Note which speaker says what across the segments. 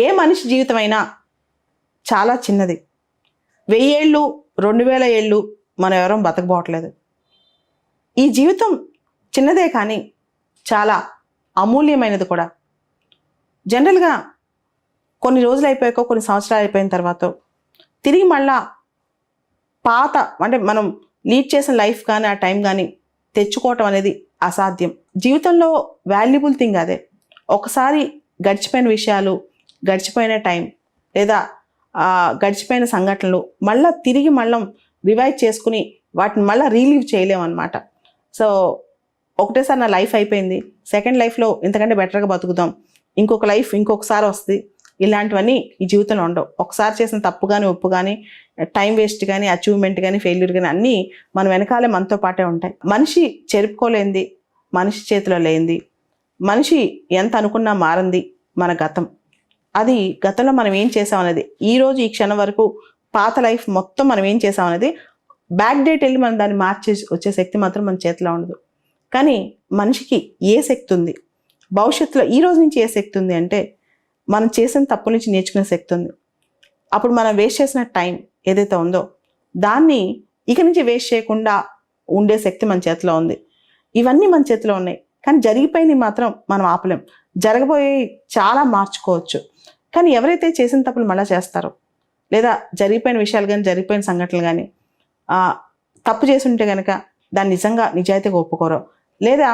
Speaker 1: ఏ మనిషి జీవితమైనా చాలా చిన్నది. 1000 ఏళ్ళు 2000 ఏళ్ళు మనం ఎవరం బతకబోవట్లేదు. ఈ జీవితం చిన్నదే కానీ చాలా అమూల్యమైనది కూడా. జనరల్గా కొన్ని రోజులు అయిపోయాక కొన్ని సంవత్సరాలు అయిపోయిన తర్వాత తిరిగి మళ్ళా పాత అంటే మనం లీడ్ చేసిన లైఫ్ కానీ ఆ టైం కానీ తెచ్చుకోవటం అనేది అసాధ్యం. జీవితంలో వాల్యుబుల్ థింగ్ అదే. ఒకసారి గడిచిపోయిన విషయాలు, గడిచిపోయిన టైం లేదా గడిచిపోయిన సంఘటనలు మళ్ళీ తిరిగి రివైజ్ చేసుకుని వాటిని మళ్ళీ రీలీవ్ చేయలేమన్నమాట. సో ఒకటేసారి నా లైఫ్ అయిపోయింది, సెకండ్ లైఫ్లో ఇంతకంటే బెటర్గా బతుకుదాం, ఇంకొక లైఫ్ ఇంకొకసారి వస్తుంది, ఇలాంటివన్నీ ఈ జీవితంలో ఉండవు. ఒకసారి చేసిన తప్పు కానీ ఒప్పు కానీ టైం వేస్ట్ కానీ అచీవ్మెంట్ కానీ ఫెయిల్యూర్ కానీ అన్నీ మన వెనకాలే మనతో పాటే ఉంటాయి. మనిషి చెరుపుకోలేంది, మనిషి చేతిలో లేనిది, మనిషి ఎంత అనుకున్నా మారింది మన గతం. అది గతంలో మనం ఏం చేసామనేది, ఈరోజు ఈ క్షణం వరకు పాత లైఫ్ మొత్తం మనం ఏం చేసామనేది బ్యాక్ డేట్ వెళ్ళి మనం దాన్ని మార్చి వచ్చే శక్తి మాత్రం మన చేతిలో ఉండదు. కానీ మనిషికి ఏ శక్తి ఉంది, భవిష్యత్తులో ఈ రోజు నుంచి ఏ శక్తి ఉంది అంటే మనం చేసిన తప్పు నుంచి నేర్చుకునే శక్తి ఉంది. అప్పుడు మనం వేస్ట్ చేసిన టైం ఏదైతే ఉందో దాన్ని ఇక నుంచి వేస్ట్ చేయకుండా ఉండే శక్తి మన చేతిలో ఉంది. ఇవన్నీ మన చేతిలో ఉన్నాయి. కానీ జరిగిపోయినవి మాత్రం మనం ఆపలేం. జరగబోయే చాలా మార్చుకోవచ్చు. కానీ ఎవరైతే చేసిన తప్పులు మళ్ళీ చేస్తారో లేదా జరిగిపోయిన విషయాలు కానీ జరిగిపోయిన సంఘటనలు కానీ తప్పు చేసి ఉంటే కనుక దాన్ని నిజంగా నిజాయితీగా ఒప్పుకోరో, లేదా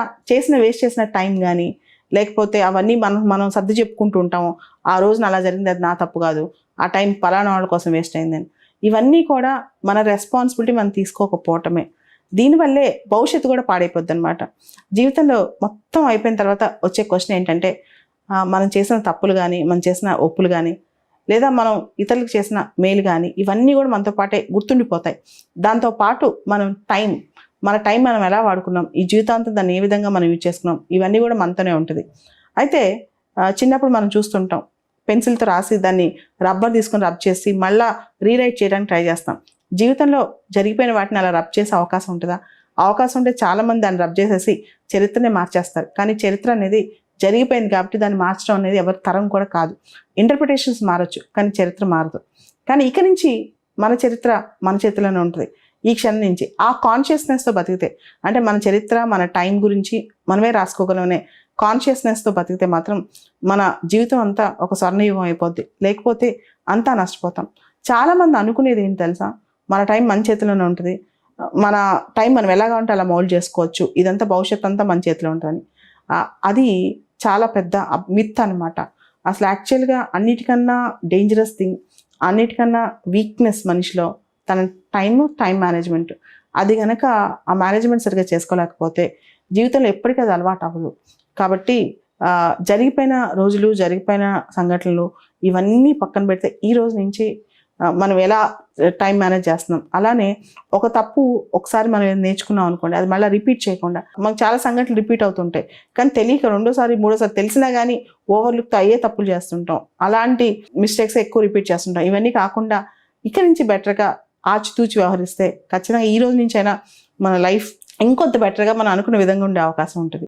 Speaker 1: వేస్ట్ చేసిన టైం కానీ లేకపోతే అవన్నీ మనం సర్ది చెప్పుకుంటూ ఉంటాము, ఆ రోజున అలా జరిగింది, అది నా తప్పు కాదు, ఆ టైం పలానా వాళ్ళ కోసం వేస్ట్ అయిందని, ఇవన్నీ కూడా మన రెస్పాన్సిబిలిటీ మనం తీసుకోకపోవటమే. దీనివల్లే భవిష్యత్తు కూడా పాడైపోద్ది అనమాట. జీవితంలో మొత్తం అయిపోయిన తర్వాత వచ్చే క్వశ్చన్ ఏంటంటే మనం చేసిన తప్పులు కానీ మనం చేసిన ఒప్పులు కానీ లేదా మనం ఇతరులకు చేసిన మేలు కానీ ఇవన్నీ కూడా మనతో పాటే గుర్తుండిపోతాయి. దాంతోపాటు మన టైం మనం ఎలా వాడుకున్నాం, ఈ జీవితాంతం దాన్ని ఏ విధంగా మనం యూజ్ చేసుకున్నాం, ఇవన్నీ కూడా మనతోనే ఉంటుంది. అయితే చిన్నప్పుడు మనం చూస్తుంటాం, పెన్సిల్తో రాసి దాన్ని రబ్బర్ తీసుకొని రబ్ చేసి మళ్ళీ రీరైట్ చేయడానికి ట్రై చేస్తాం. జీవితంలో జరిగిపోయిన వాటిని అలా రబ్ చేసే అవకాశం ఉంటుందా? అవకాశం ఉంటే చాలామంది దాన్ని రబ్ చేసేసి చరిత్రనే మార్చేస్తారు. కానీ చరిత్ర అనేది జరిగిపోయింది కాబట్టి దాన్ని మార్చడం అనేది ఎవరి తరం కూడా కాదు. ఇంటర్ప్రిటేషన్స్ మారచ్చు కానీ చరిత్ర మారదు. కానీ ఇక నుంచి మన చరిత్ర మన చేతిలోనే ఉంటుంది. ఈ క్షణం నుంచి ఆ కాన్షియస్నెస్తో బతికితే, అంటే మన చరిత్ర మన టైం గురించి మనమే రాసుకోగలమనే కాన్షియస్నెస్తో బతికితే మాత్రం మన జీవితం అంతా ఒక స్వర్ణయుగం అయిపోద్ది. లేకపోతే అంతా నష్టపోతాం. చాలామంది అనుకునేది ఏంటి తెలుసా, మన టైం మన చేతిలోనే ఉంటుంది, మన టైం మనం ఎలాగా ఉంటే అలా మౌల్డ్ చేసుకోవచ్చు, ఇదంతా భవిష్యత్తు అంతా మన చేతిలో ఉంటుందని. అది చాలా పెద్ద మిత్ అనమాట. అసలు యాక్చువల్గా అన్నిటికన్నా డేంజరస్ థింగ్, అన్నిటికన్నా వీక్నెస్ మనిషిలో తన టైం మేనేజ్మెంట్. అది కనుక ఆ మేనేజ్మెంట్ సరిగ్గా చేసుకోలేకపోతే జీవితంలో ఎప్పటికీ అది అలవాటు అవ్వదు. కాబట్టి జరిగిపోయిన రోజులు, జరిగిపోయిన సంఘటనలు ఇవన్నీ పక్కన పెడితే ఈ రోజు నుంచి మనం ఎలా టైం మేనేజ్ చేస్తున్నాం, అలానే ఒక తప్పు ఒకసారి మనం నేర్చుకున్నాం అనుకోండి, అది మళ్ళీ రిపీట్ చేయకుండా. మనకు చాలా సంఘటనలు రిపీట్ అవుతుంటాయి కానీ తెలియక రెండోసారి మూడోసారి తెలిసినా కానీ ఓవర్లుక్తో అయ్యే తప్పులు చేస్తుంటాం. అలాంటి మిస్టేక్స్ ఎక్కువ రిపీట్ చేస్తుంటాం. ఇవన్నీ కాకుండా ఇక్కడి నుంచి బెటర్గా ఆచితూచి వ్యవహరిస్తే ఖచ్చితంగా ఈ రోజు నుంచి అయినా మన లైఫ్ ఇంకొంత బెటర్గా మనం అనుకున్న విధంగా ఉండే అవకాశం ఉంటుంది.